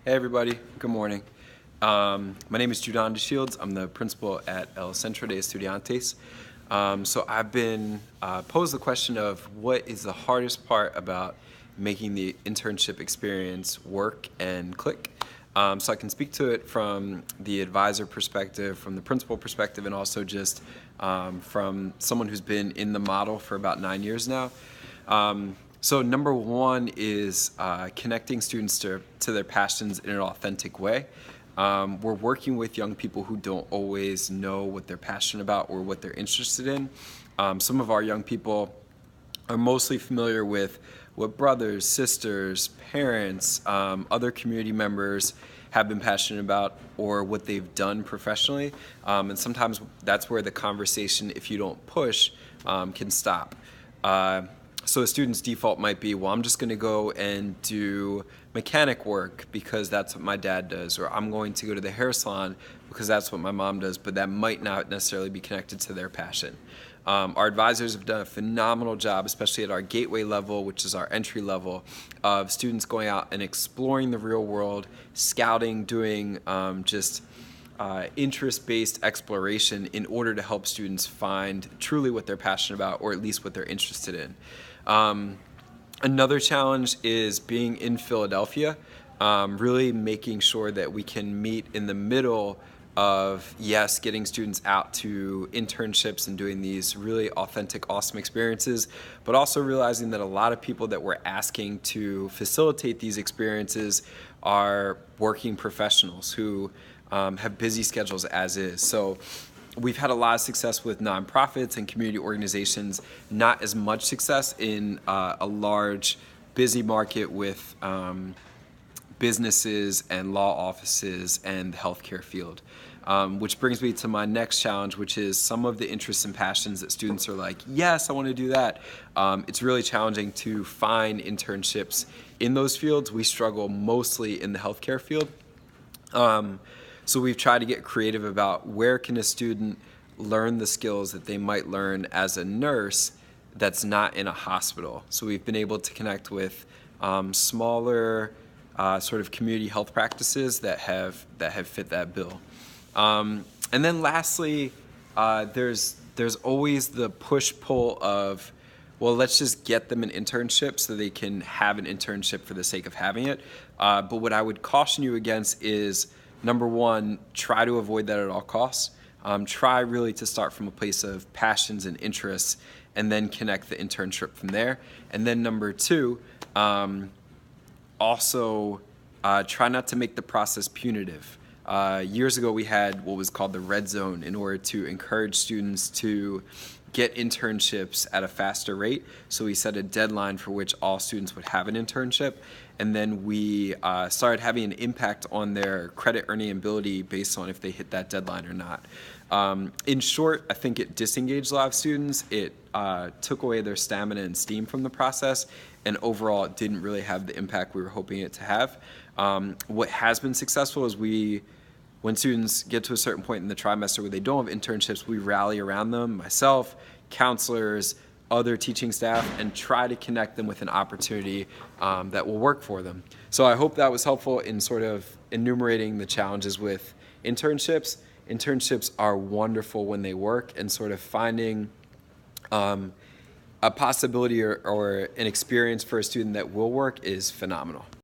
Hey everybody, good morning. My name is Judon DeShields. I'm the principal at El Centro de Estudiantes. So I've been posed the question of what is the hardest part about making the internship experience work and click. So I can speak to it from the advisor perspective, from the principal perspective, and also just from someone who's been in the model for about 9 years now. So number one is connecting students to their passions in an authentic way. We're working with young people who don't always know what they're passionate about or what they're interested in. Some of our young people are mostly familiar with what brothers, sisters, parents, other community members have been passionate about or what they've done professionally. And sometimes that's where the conversation, if you don't push, can stop. So a student's default might be, well, I'm just going to go and do mechanic work because that's what my dad does, or I'm going to go to the hair salon because that's what my mom does, but that might not necessarily be connected to their passion. Our advisors have done a phenomenal job, especially at our gateway level, which is our entry level, of students going out and exploring the real world, scouting, doing interest-based exploration in order to help students find truly what they're passionate about, or at least what they're interested in. Another challenge is being in Philadelphia, really making sure that we can meet in the middle of, yes, getting students out to internships and doing these really authentic, awesome experiences, but also realizing that a lot of people that we're asking to facilitate these experiences are working professionals who have busy schedules as is. So we've had a lot of success with nonprofits and community organizations, not as much success in a large, busy market with businesses and law offices and the healthcare field. Which brings me to my next challenge, which is some of the interests and passions that students are like, yes, I want to do that. It's really challenging to find internships in those fields. We struggle mostly in the healthcare field. So we've tried to get creative about where can a student learn the skills that they might learn as a nurse that's not in a hospital. So we've been able to connect with smaller sort of community health practices that have fit that bill. And then lastly, there's always the push-pull of, well, let's just get them an internship so they can have an internship for the sake of having it. But what I would caution you against is, number one, try to avoid that at all costs. Try really to start from a place of passions and interests and then connect the internship from there. And then number two, also try not to make the process punitive. Years ago we had what was called the red zone in order to encourage students to get internships at a faster rate. So we set a deadline for which all students would have an internship, and then we started having an impact on their credit earning ability based on if they hit that deadline or not. In short, I think it disengaged a lot of students. It took away their stamina and steam from the process, and overall it didn't really have the impact we were hoping it to have. What has been successful is when students get to a certain point in the trimester where they don't have internships, we rally around them, myself, counselors, other teaching staff, and try to connect them with an opportunity that will work for them. So I hope that was helpful in sort of enumerating the challenges with internships. Internships are wonderful when they work, and sort of finding a possibility or an experience for a student that will work is phenomenal.